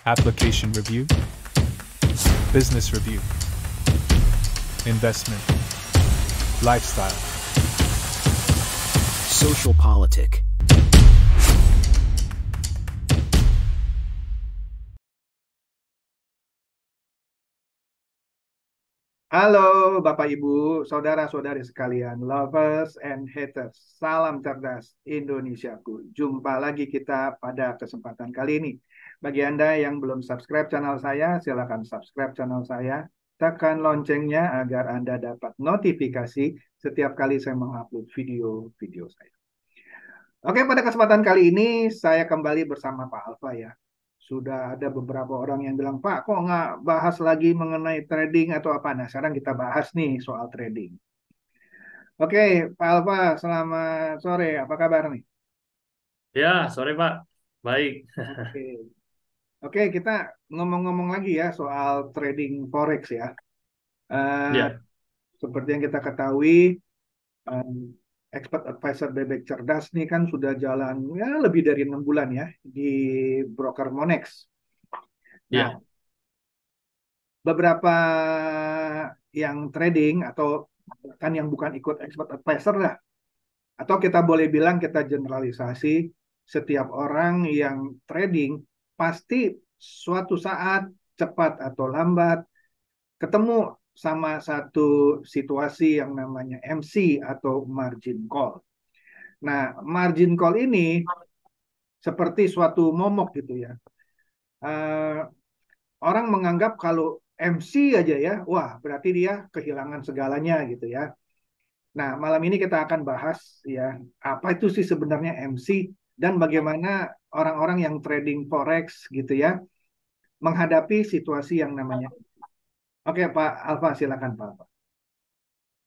application review, business review, investment, lifestyle, social politic. Halo Bapak Ibu, saudara-saudari sekalian, lovers and haters. Salam cerdas Indonesiaku. Jumpa lagi kita pada kesempatan kali ini. Bagi Anda yang belum subscribe channel saya, silakan subscribe channel saya. Tekan loncengnya agar Anda dapat notifikasi setiap kali saya mengupload video-video saya. Oke, pada kesempatan kali ini saya kembali bersama Pak Alfa ya. Sudah ada beberapa orang yang bilang, Pak, kok nggak bahas lagi mengenai trading atau apa? Nah, sekarang kita bahas nih soal trading. Oke, Pak Alfa, selamat sore. Apa kabar nih? Ya, sore Pak. Baik. Oke, Oke, kita ngomong-ngomong lagi ya soal trading forex ya. Eh, Ya, Seperti yang kita ketahui, eh, Expert Advisor Bebek Cerdas nih kan sudah jalan ya lebih dari 6 bulan ya di broker Monex. Nah, ya. beberapa yang trading atau kan yang bukan ikut expert advisor lah, atau kita boleh bilang kita generalisasi, setiap orang yang trading pasti suatu saat cepat atau lambat ketemu sama satu situasi yang namanya MC atau margin call. Nah, margin call ini seperti suatu momok gitu ya. Eh, Orang menganggap kalau MC aja ya, wah berarti dia kehilangan segalanya gitu ya. Nah, malam ini kita akan bahas ya, apa itu sih sebenarnya MC dan bagaimana orang-orang yang trading forex gitu ya, menghadapi situasi yang namanya. Oke, Pak Alfa, silakan Pak Alfa.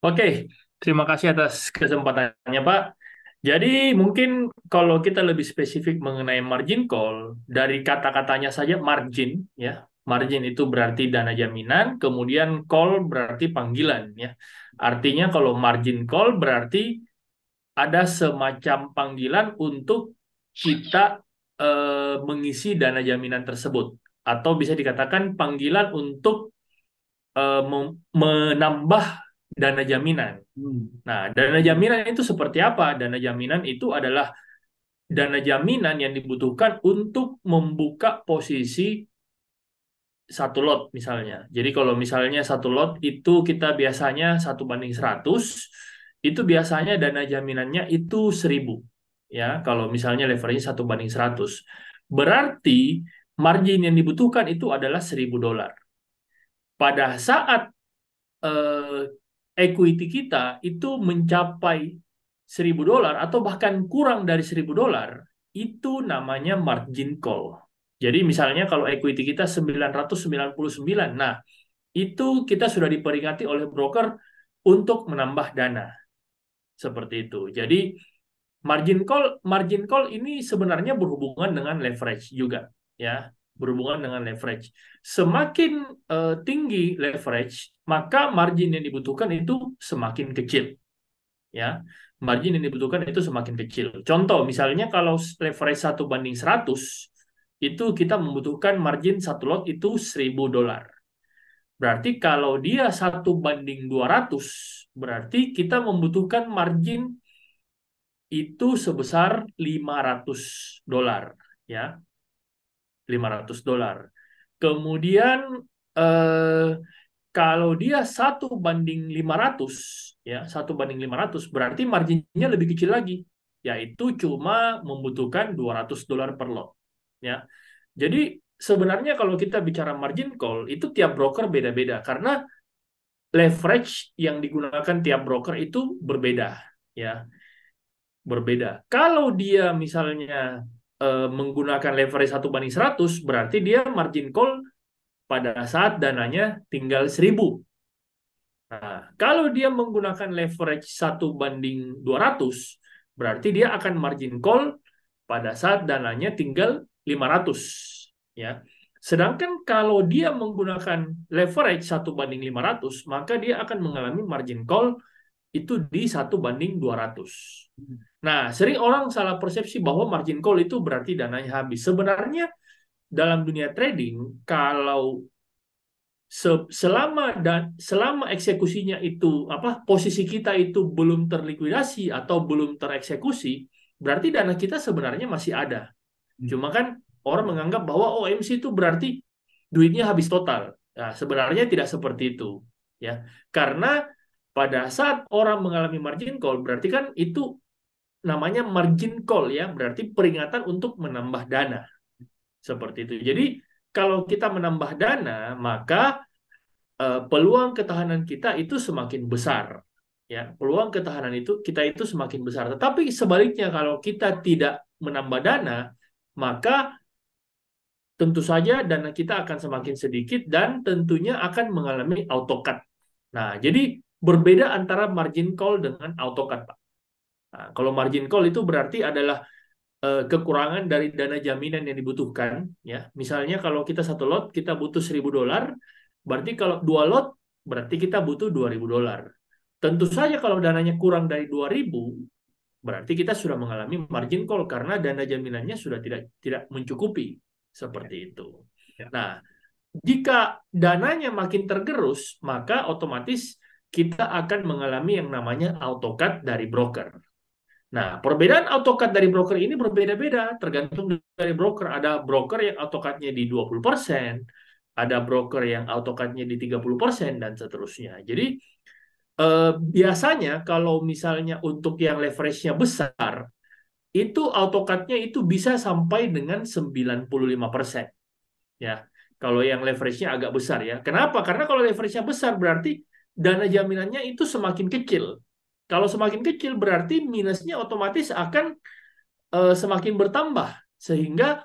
Oke, terima kasih atas kesempatannya Pak. Jadi mungkin kalau kita lebih spesifik mengenai margin call, dari kata-katanya saja margin, ya. Margin itu berarti dana jaminan, kemudian call berarti panggilan, ya. Artinya kalau margin call berarti ada semacam panggilan untuk kita mengisi dana jaminan tersebut. Atau bisa dikatakan panggilan untuk menambah dana jaminan. Hmm. Nah, dana jaminan itu seperti apa? Dana jaminan itu adalah dana jaminan yang dibutuhkan untuk membuka posisi satu lot misalnya. Jadi kalau misalnya satu lot itu kita biasanya 1:100, itu biasanya dana jaminannya itu 1.000. Ya, kalau misalnya leverage 1:100. Berarti margin yang dibutuhkan itu adalah $1.000. Pada saat eh, equity kita itu mencapai $1.000 atau bahkan kurang dari $1.000, itu namanya margin call. Jadi misalnya kalau equity kita 999, nah itu kita sudah diperingati oleh broker untuk menambah dana. Seperti itu. Jadi margin call ini sebenarnya berhubungan dengan leverage juga, ya, berhubungan dengan leverage. Semakin tinggi leverage, maka margin yang dibutuhkan itu semakin kecil, ya. Margin yang dibutuhkan itu semakin kecil. Contoh, misalnya kalau leverage 1:100, itu kita membutuhkan margin satu lot itu $1.000. Berarti kalau dia 1:200, berarti kita membutuhkan margin itu sebesar $500, ya, $500. Kemudian eh, kalau dia 1:500, ya, 1:500 berarti marginnya lebih kecil lagi, yaitu cuma membutuhkan $200 per lot, ya. Jadi sebenarnya kalau kita bicara margin call itu tiap broker beda-beda karena leverage yang digunakan tiap broker itu berbeda, ya, berbeda. Kalau dia misalnya menggunakan leverage 1:100, berarti dia margin call pada saat dananya tinggal 1.000. Nah, kalau dia menggunakan leverage 1:200, berarti dia akan margin call pada saat dananya tinggal 500. Ya. Sedangkan kalau dia menggunakan leverage 1:500, maka dia akan mengalami margin call itu di 1:200. Nah, sering orang salah persepsi bahwa margin call itu berarti dananya habis. Sebenarnya dalam dunia trading, kalau selama eksekusinya itu posisi kita itu belum terlikuidasi atau belum tereksekusi, berarti dana kita sebenarnya masih ada. Cuma kan orang menganggap bahwa OMC itu berarti duitnya habis total. Nah, sebenarnya tidak seperti itu, ya. Karena pada saat orang mengalami margin call, berarti kan itu namanya margin call, ya, berarti peringatan untuk menambah dana. Seperti itu. Jadi kalau kita menambah dana, maka peluang ketahanan kita itu semakin besar, ya, peluang ketahanan kita itu semakin besar. Tetapi sebaliknya, kalau kita tidak menambah dana, maka tentu saja dana kita akan semakin sedikit dan tentunya akan mengalami auto cut. Nah, jadi berbeda antara margin call dengan auto cut, Pak. Nah, kalau margin call itu berarti adalah kekurangan dari dana jaminan yang dibutuhkan, ya. Misalnya kalau kita satu lot kita butuh $1.000, berarti kalau 2 lot berarti kita butuh $2.000. Tentu saja kalau dananya kurang dari 2.000, berarti kita sudah mengalami margin call karena dana jaminannya sudah tidak mencukupi, seperti itu. Nah, jika dananya makin tergerus, maka otomatis kita akan mengalami yang namanya auto cut dari broker. Nah, perbedaan auto cut dari broker ini berbeda-beda, tergantung dari broker. Ada broker yang auto cut-nya di 20%, ada broker yang auto cut-nya di 30%, dan seterusnya. Jadi, biasanya kalau misalnya untuk yang leverage-nya besar, itu auto cut-nya itu bisa sampai dengan 95%. Ya, kalau yang leverage-nya agak besar, ya. Kenapa? Karena kalau leverage-nya besar berarti dana jaminannya itu semakin kecil. Kalau semakin kecil berarti minusnya otomatis akan semakin bertambah. Sehingga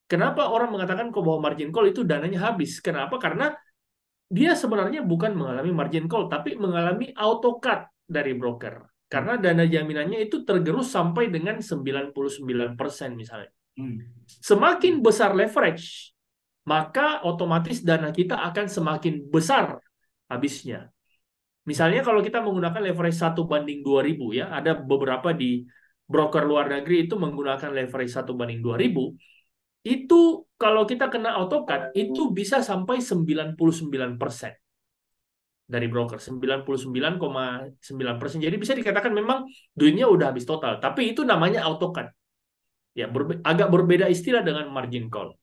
kenapa orang mengatakan bahwa margin call itu dananya habis? Kenapa? Karena dia sebenarnya bukan mengalami margin call, tapi mengalami auto cut dari broker. Karena dana jaminannya itu tergerus sampai dengan 99% misalnya. Semakin besar leverage, maka otomatis dana kita akan semakin besar habisnya. Misalnya kalau kita menggunakan leverage 1:2000, ya, ada beberapa di broker luar negeri itu menggunakan leverage 1:2000, itu kalau kita kena auto cut itu bisa sampai 99% dari broker, 99,9%. Jadi bisa dikatakan memang duitnya udah habis total, tapi itu namanya auto cut. Ya, agak berbeda istilah dengan margin call.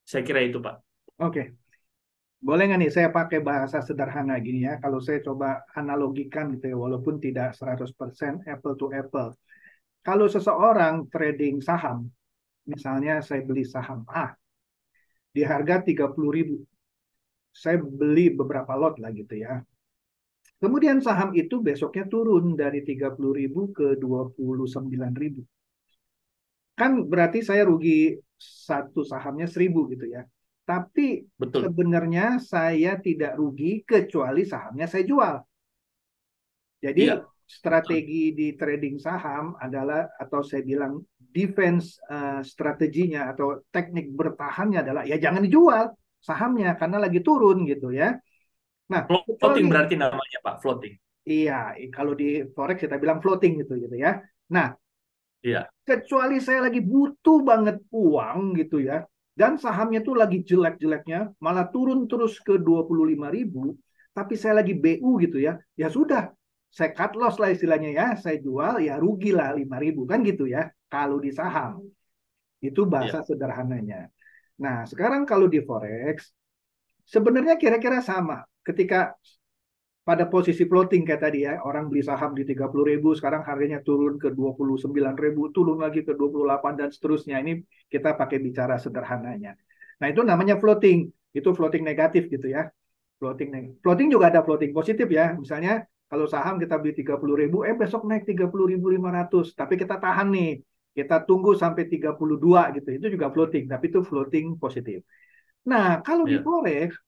Saya kira itu, Pak. Oke. Boleh nggak nih saya pakai bahasa sederhana gini ya, kalau saya coba analogikan gitu ya, walaupun tidak 100% apple to apple. Kalau seseorang trading saham, misalnya saya beli saham A di harga 30.000, saya beli beberapa lot lah gitu ya. Kemudian saham itu besoknya turun dari 30.000 ke 29.000. Kan berarti saya rugi satu sahamnya 1.000 gitu ya. Tapi Betul. sebenarnya saya tidak rugi kecuali sahamnya saya jual. Jadi Iya. strategi di trading saham adalah, atau saya bilang defense strateginya atau teknik bertahannya adalah ya jangan dijual sahamnya karena lagi turun gitu ya. Nah, Floating berarti namanya, Pak, floating. Iya, kalau di forex kita bilang floating gitu ya. Nah, iya. Kecuali saya lagi butuh banget uang gitu ya, dan sahamnya tuh lagi jelek-jeleknya, malah turun terus ke 25.000, tapi saya lagi BU gitu ya, ya sudah, saya cut loss lah istilahnya ya, saya jual ya rugi lah 5.000 kan gitu ya, kalau di saham. Itu bahasa sederhananya. Nah, sekarang kalau di forex, sebenarnya kira-kira sama. Ketika pada posisi floating kayak tadi ya, orang beli saham di 30.000, sekarang harganya turun ke 29.000, turun lagi ke 28 dan seterusnya. Ini kita pakai bicara sederhananya. Nah, itu namanya floating. Itu floating negatif gitu ya. Floating juga ada floating positif ya. Misalnya kalau saham kita beli 30.000, besok naik 30.500, tapi kita tahan nih. Kita tunggu sampai 32 gitu. Itu juga floating, tapi itu floating positif. Nah, kalau di forex,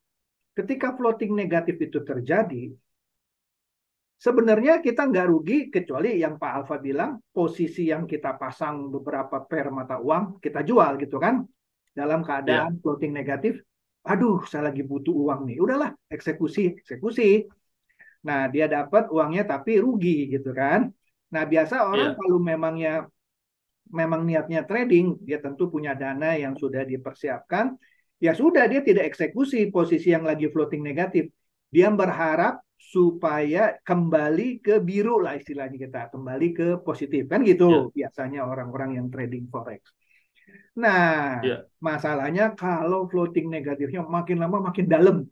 ketika floating negatif itu terjadi, sebenarnya kita nggak rugi kecuali yang Pak Alfa bilang, posisi yang kita pasang beberapa pair mata uang, kita jual gitu kan. Dalam keadaan floating negatif, aduh saya lagi butuh uang nih. Udahlah, eksekusi. Nah, dia dapat uangnya tapi rugi gitu kan. Nah, biasa orang kalau memangnya memang niatnya trading, dia tentu punya dana yang sudah dipersiapkan. Ya sudah, dia tidak eksekusi posisi yang lagi floating negatif. Dia berharap supaya kembali ke biru lah istilahnya kita, kembali ke positif. Kan Ya, gitu biasanya orang-orang yang trading forex. Nah, ya, masalahnya kalau floating negatifnya makin lama makin dalam.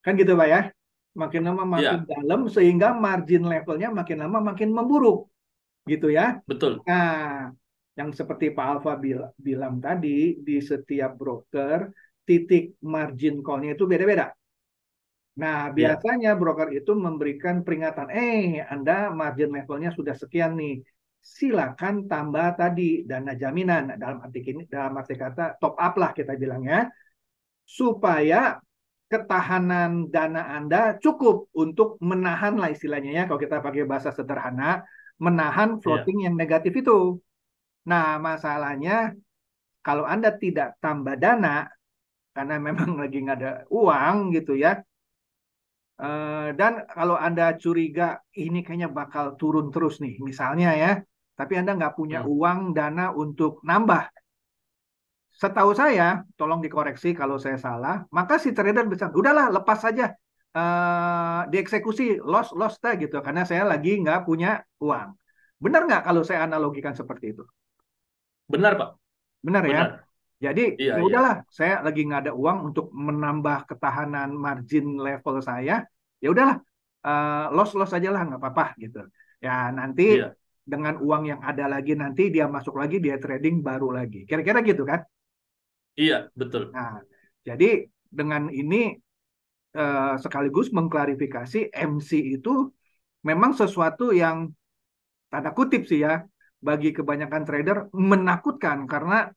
Kan gitu Pak ya. Makin lama makin ya, dalam sehingga margin levelnya makin lama makin memburuk gitu ya. betul. Nah, yang seperti Pak Alfa bilang tadi, di setiap broker titik margin call-nya itu beda-beda. Nah, Ya, biasanya broker itu memberikan peringatan, Anda margin levelnya sudah sekian nih. Silakan tambah tadi dana jaminan. Dalam arti kata top up lah kita bilangnya, supaya ketahanan dana Anda cukup untuk menahan lah istilahnya ya, kalau kita pakai bahasa sederhana, menahan ya, floating yang negatif itu. Nah, masalahnya kalau Anda tidak tambah dana, karena memang lagi nggak ada uang gitu ya, dan kalau Anda curiga ini kayaknya bakal turun terus nih, misalnya ya, tapi Anda nggak punya hmm, uang dana untuk nambah. Setahu saya, tolong dikoreksi kalau saya salah, maka si trader bisa, udahlah lepas saja, dieksekusi, loss dah gitu, karena saya lagi nggak punya uang. Benar nggak kalau saya analogikan seperti itu? benar Pak, Benar ya? benar. Jadi Iya, ya iya, udahlah, saya lagi nggak ada uang untuk menambah ketahanan margin level saya. Ya udahlah, loss aja lah nggak apa-apa gitu. Ya nanti iya, dengan uang yang ada lagi nanti dia masuk lagi dia trading baru lagi. Kira-kira gitu kan? iya, betul. Nah, jadi dengan ini sekaligus mengklarifikasi MC itu memang sesuatu yang tanda kutip sih ya bagi kebanyakan trader menakutkan karena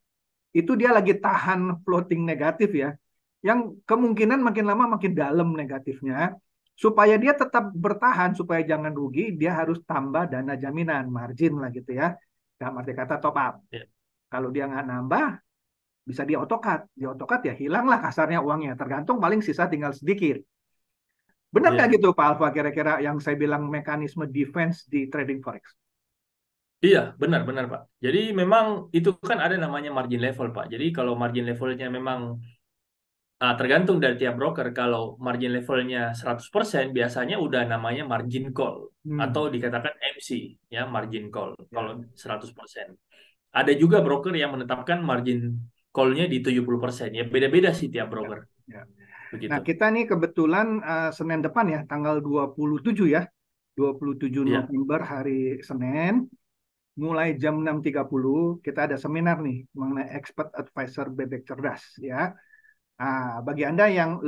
itu dia lagi tahan floating negatif ya, yang kemungkinan makin lama makin dalam negatifnya. Supaya dia tetap bertahan, supaya jangan rugi, dia harus tambah dana jaminan, margin lah gitu ya. Dalam arti kata top up. Ya, Kalau dia nggak nambah, bisa di AutoCAD. Di AutoCAD ya hilanglah kasarnya uangnya. Tergantung paling sisa tinggal sedikit. Benar nggak iya. gitu Pak Alfa kira-kira yang saya bilang mekanisme defense di trading forex? Iya, benar-benar Pak. Jadi memang itu kan ada namanya margin level Pak. Jadi kalau margin levelnya memang tergantung dari tiap broker. Kalau margin levelnya 100% biasanya udah namanya margin call. Atau Hmm, dikatakan MC, ya margin call. Kalau ya. 100%. Ada juga broker yang menetapkan margin call-nya di 70%. Ya beda-beda sih tiap Ya, broker. ya. Nah, Begitu. kita nih kebetulan Senin depan ya, tanggal 27 ya, 27 Iya, November hari Senin, mulai jam 6.30 kita ada seminar nih mengenai Expert Advisor Bebek Cerdas ya. Bagi Anda yang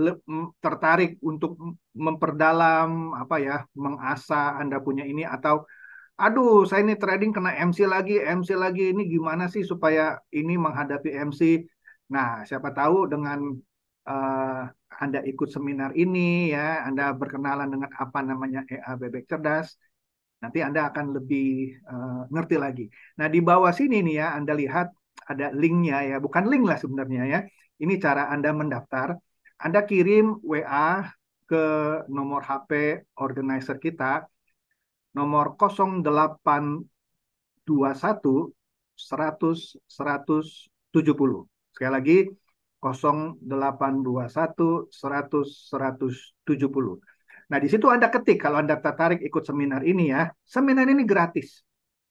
tertarik untuk memperdalam apa ya, mengasah Anda punya ini atau aduh, saya ini trading kena MC lagi ini gimana sih supaya ini menghadapi MC. Nah, siapa tahu dengan eh, Anda ikut seminar ini ya, Anda berkenalan dengan apa namanya EA Bebek Cerdas, nanti Anda akan lebih ngerti lagi. Nah, di bawah sini nih ya, Anda lihat ada linknya ya, bukan link lah sebenarnya ya. Ini cara Anda mendaftar. Anda kirim WA ke nomor HP organizer kita, nomor 0821 100 170. Sekali lagi 0821 100 170. Nah, di situ Anda ketik kalau Anda tertarik ikut seminar ini ya. Seminar ini gratis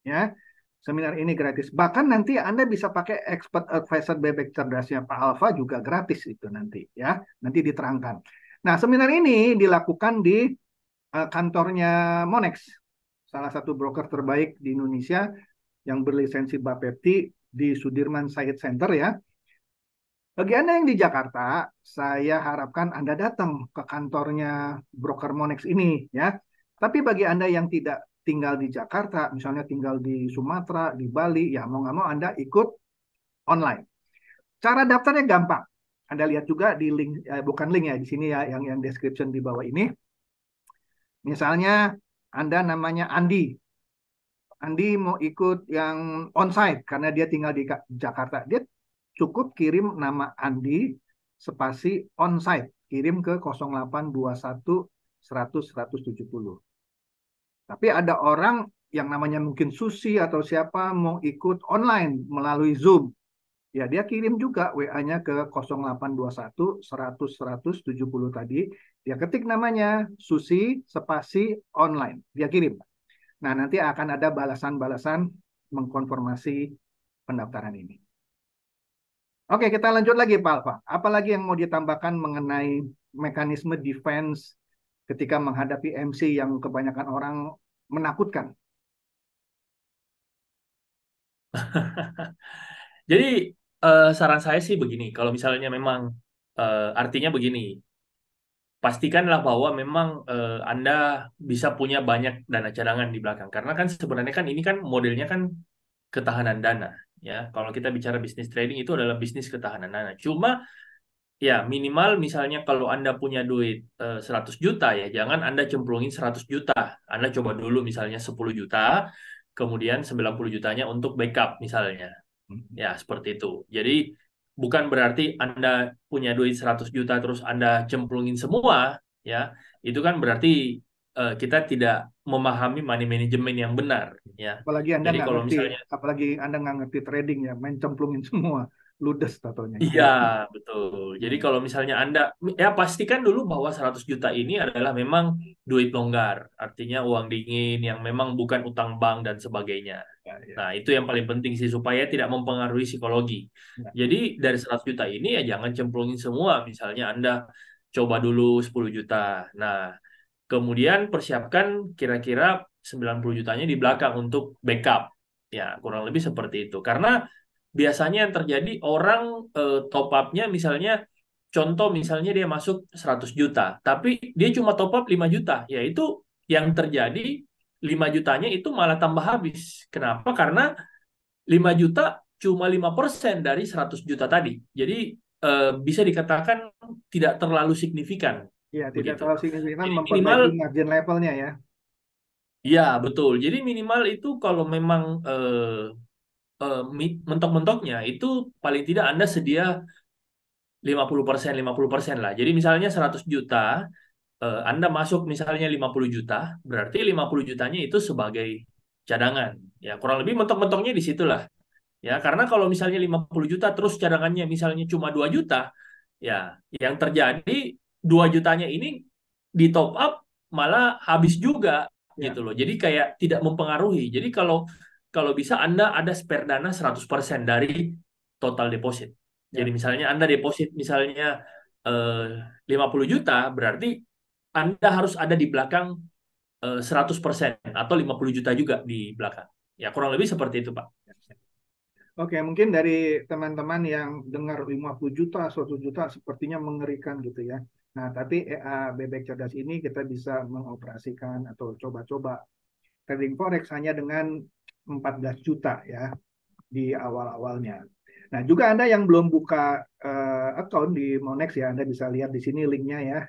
ya. Seminar ini gratis. Bahkan nanti Anda bisa pakai expert advisor bebek cerdasnya Pak Alfa juga gratis itu nanti ya. Nanti diterangkan. Nah, seminar ini dilakukan di kantornya Monex, salah satu broker terbaik di Indonesia yang berlisensi Bapepti di Sudirman Said Center ya. Bagi Anda yang di Jakarta, saya harapkan Anda datang ke kantornya broker Monex ini ya. Tapi bagi Anda yang tidak tinggal di Jakarta, misalnya tinggal di Sumatera, di Bali, ya mau nggak mau Anda ikut online. Cara daftarnya gampang. Anda lihat juga di link, bukan link ya, di sini ya, yang description di bawah ini. Misalnya Anda namanya Andi. Andi mau ikut yang onsite karena dia tinggal di Jakarta. Dia cukup kirim nama Andi spasi onsite. Kirim ke 0821 100 170. Tapi ada orang yang namanya mungkin Susi atau siapa mau ikut online melalui Zoom, ya dia kirim juga WA-nya ke 0821 100 170 tadi. Dia ketik namanya Susi spasi online. Dia kirim. Nah, nanti akan ada balasan-balasan mengkonfirmasi pendaftaran ini. Oke, kita lanjut lagi Pak Alfa. Apalagi yang mau ditambahkan mengenai mekanisme defense ketika menghadapi MC yang kebanyakan orang menakutkan? Jadi saran saya sih begini, kalau misalnya memang artinya begini, pastikanlah bahwa memang Anda bisa punya banyak dana cadangan di belakang. Karena kan sebenarnya kan ini kan modelnya kan ketahanan dana. Ya, kalau kita bicara bisnis trading itu adalah bisnis ketahanan dana. Cuma ya minimal misalnya kalau Anda punya duit 100 juta ya, jangan Anda cemplungin 100 juta. Anda coba dulu misalnya 10 juta, kemudian 90 jutanya untuk backup misalnya. Ya, seperti itu. Jadi bukan berarti Anda punya duit 100 juta terus Anda cemplungin semua, ya. Itu kan berarti kita tidak memahami money management yang benar, ya. Apalagi Anda Jadi nggak kalau ngerti, misalnya apalagi Anda nggak ngerti trading ya, main cemplungin semua, ludes tatonya gitu iya, ya. betul. Jadi Hmm. kalau misalnya Anda, ya pastikan dulu bahwa 100 juta ini adalah memang duit longgar. Artinya uang dingin yang memang bukan utang bank dan sebagainya. Ya, ya, Nah, itu yang paling penting sih supaya tidak mempengaruhi psikologi. ya. Jadi dari 100 juta ini ya jangan cemplungin semua. Misalnya Anda coba dulu 10 juta. Nah, kemudian persiapkan kira-kira 90 jutanya di belakang untuk backup. Ya, kurang lebih seperti itu. Karena biasanya yang terjadi orang top up-nya misalnya contoh misalnya dia masuk 100 juta, tapi dia cuma top up 5 juta. Yaitu yang terjadi 5 jutanya itu malah tambah habis. Kenapa? Karena 5 juta cuma 5% dari 100 juta tadi. Jadi bisa dikatakan tidak terlalu signifikan Ya, tidak begitu. terlalu signifikan Jadi minimal memperbaiki margin levelnya ya. ya betul. Jadi minimal itu kalau memang mentok-mentoknya itu paling tidak Anda sedia 50% lah. Jadi misalnya 100 juta, Anda masuk misalnya 50 juta, berarti 50 jutanya itu sebagai cadangan. Ya, kurang lebih mentok-mentoknya di situlah. Ya, karena kalau misalnya 50 juta terus cadangannya misalnya cuma 2 juta, ya yang terjadi 2 jutanya ini di top up malah habis juga gitu Ya, loh. Jadi kayak tidak mempengaruhi. Jadi kalau kalau bisa Anda ada spare dana 100% dari total deposit. Jadi ya. misalnya Anda deposit misalnya eh, 50 juta, berarti Anda harus ada di belakang 100% atau 50 juta juga di belakang. Ya kurang lebih seperti itu, Pak. Oke, mungkin dari teman-teman yang dengar 50 juta, 100 juta sepertinya mengerikan gitu ya. Nah, tapi EA Bebek Cerdas ini kita bisa mengoperasikan atau coba-coba trading forex hanya dengan 14 juta ya di awal-awalnya. Nah, juga Anda yang belum buka account di Monex ya, Anda bisa lihat di sini linknya ya.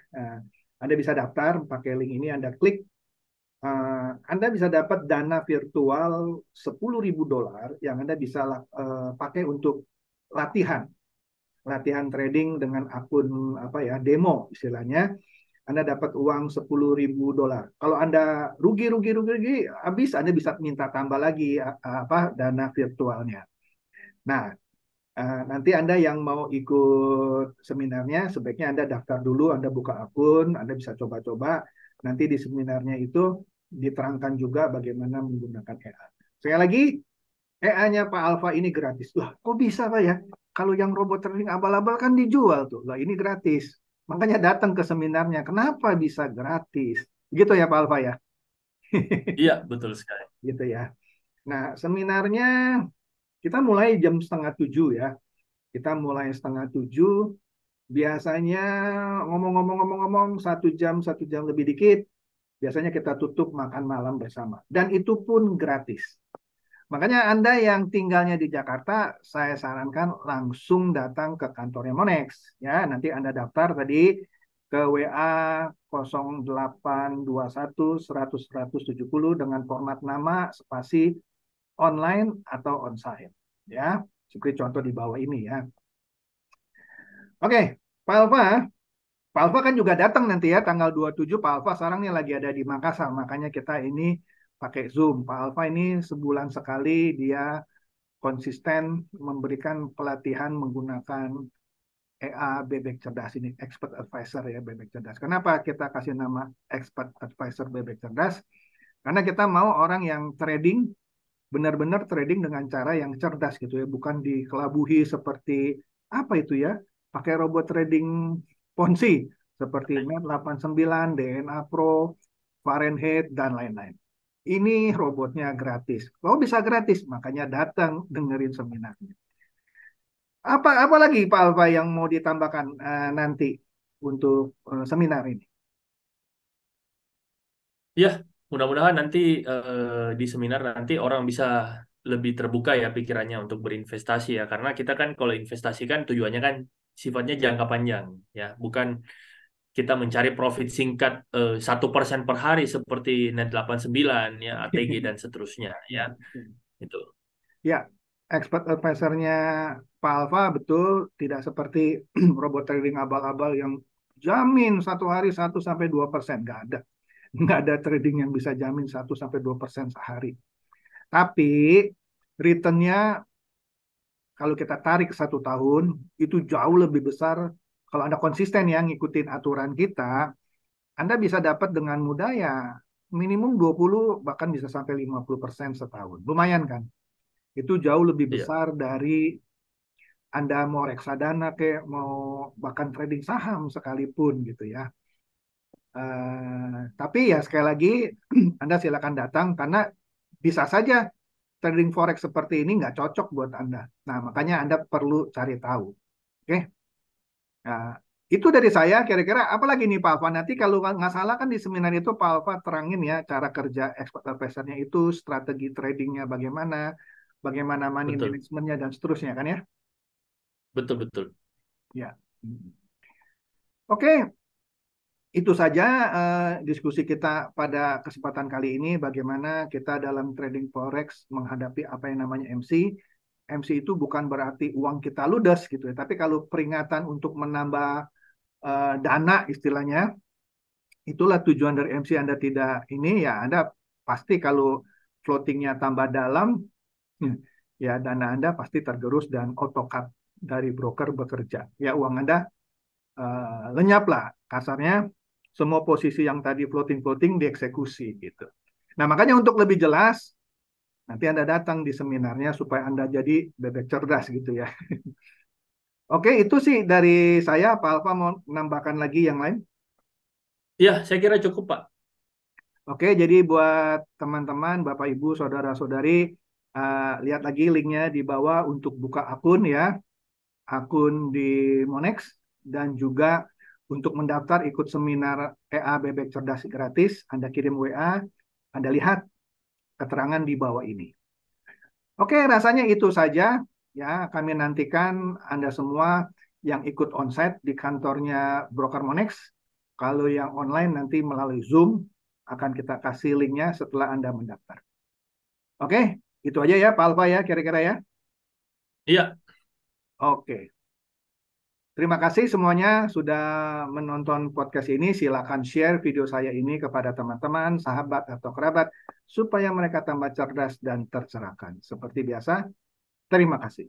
Anda bisa daftar pakai link ini, Anda klik. Anda bisa dapat dana virtual $10.000 yang Anda bisa pakai untuk latihan, latihan trading dengan akun apa ya, demo istilahnya. Anda dapat uang $10.000. Kalau Anda rugi, habis Anda bisa minta tambah lagi apa dana virtualnya. Nah, nanti Anda yang mau ikut seminarnya, sebaiknya Anda daftar dulu, Anda buka akun, Anda bisa coba-coba. Nanti di seminarnya itu diterangkan juga bagaimana menggunakan EA. Sekali lagi, EA-nya Pak Alfa ini gratis. Lah, kok bisa Pak ya? Kalau yang robot trading abal-abal kan dijual tuh. Lah, ini gratis. Makanya datang ke seminarnya. Kenapa bisa gratis? Gitu ya Pak Alfa ya? Iya, betul sekali. Gitu ya. Nah, seminarnya kita mulai jam setengah 7 ya. Kita mulai setengah 7. Biasanya ngomong-ngomong 1 jam lebih dikit. Biasanya kita tutup makan malam bersama. Dan itu pun gratis. Makanya Anda yang tinggalnya di Jakarta, saya sarankan langsung datang ke kantornya Monex. Ya, nanti Anda daftar tadi ke WA 0821 100 170 dengan format nama, spasi, online atau onsite. Ya, seperti contoh di bawah ini ya. Oke, Pak Alfa, Pak Alfa kan juga datang nanti ya tanggal 27. Pak Alfa sekarang nih lagi ada di Makassar, makanya kita ini pakai Zoom. Pak Alfa ini sebulan sekali dia konsisten memberikan pelatihan menggunakan EA Bebek Cerdas ini, Expert Advisor ya Bebek Cerdas. Kenapa kita kasih nama Expert Advisor Bebek Cerdas? Karena kita mau orang yang trading, benar-benar trading dengan cara yang cerdas gitu ya, bukan dikelabuhi seperti apa itu ya, pakai robot trading Ponzi seperti Net89, DNA Pro, Fahrenheit dan lain-lain. Ini robotnya gratis. Kalau bisa gratis, makanya datang dengerin seminarnya. Apa lagi Pak Alfa yang mau ditambahkan nanti untuk seminar ini? Ya, mudah-mudahan nanti di seminar nanti orang bisa lebih terbuka ya pikirannya untuk berinvestasi ya. Karena kita kan kalau investasi kan tujuannya kan sifatnya jangka panjang ya, bukan kita mencari profit singkat 1% per hari seperti Net89 ya, ATG dan seterusnya ya. Itu. Ya, expert advisor-nya Pak Alfa betul tidak seperti robot trading abal-abal yang jamin satu hari 1-2%. Nggak ada. Nggak ada trading yang bisa jamin 1-2% sehari. Tapi return-nya kalau kita tarik 1 tahun itu jauh lebih besar. Kalau Anda konsisten ya ngikutin aturan kita, Anda bisa dapat dengan mudah ya minimum 20 bahkan bisa sampai 50% setahun. Lumayan kan? Itu jauh lebih Iya, besar dari Anda mau reksadana kayak mau bahkan trading saham sekalipun gitu ya. Tapi ya sekali lagi Anda silakan datang karena bisa saja trading forex seperti ini nggak cocok buat Anda. Nah, makanya Anda perlu cari tahu. Oke? Nah, itu dari saya. Kira-kira apa lagi nih Pak Alfa? Nanti kalau nggak salah kan di seminar itu Pak Alfa terangin ya cara kerja expert advisor-nya itu, strategi tradingnya bagaimana, bagaimana money betul. management-nya dan seterusnya kan ya? Betul, betul. Ya. Oke, itu saja diskusi kita pada kesempatan kali ini. Bagaimana kita dalam trading forex menghadapi apa yang namanya MC. MC itu bukan berarti uang kita ludes gitu ya, tapi kalau peringatan untuk menambah dana istilahnya, itulah tujuan dari MC. Anda tidak ini ya, Anda pasti kalau floatingnya tambah dalam, ya dana Anda pasti tergerus dan autocut dari broker bekerja. Ya uang Anda lenyap lah kasarnya, semua posisi yang tadi floating-floating dieksekusi gitu. Nah makanya untuk lebih jelas nanti Anda datang di seminarnya supaya Anda jadi bebek cerdas gitu ya. Oke itu sih dari saya. Pak Alfa mau menambahkan lagi yang lain? Ya, saya kira cukup, Pak. Oke jadi buat teman-teman Bapak Ibu Saudara-saudari, lihat lagi linknya di bawah untuk buka akun ya, akun di Monex, dan juga untuk mendaftar ikut seminar EA Bebek Cerdas gratis, Anda kirim WA, Anda lihat keterangan di bawah ini. Oke, rasanya itu saja ya. Kami nantikan Anda semua yang ikut onsite di kantornya Broker Monex. Kalau yang online nanti melalui Zoom akan kita kasih linknya setelah Anda mendaftar. Oke, itu aja ya Pak Alfa ya kira-kira ya. Iya, Oke. Terima kasih semuanya sudah menonton podcast ini. Silakan share video saya ini kepada teman-teman, sahabat, atau kerabat supaya mereka tambah cerdas dan tercerahkan. Seperti biasa, terima kasih.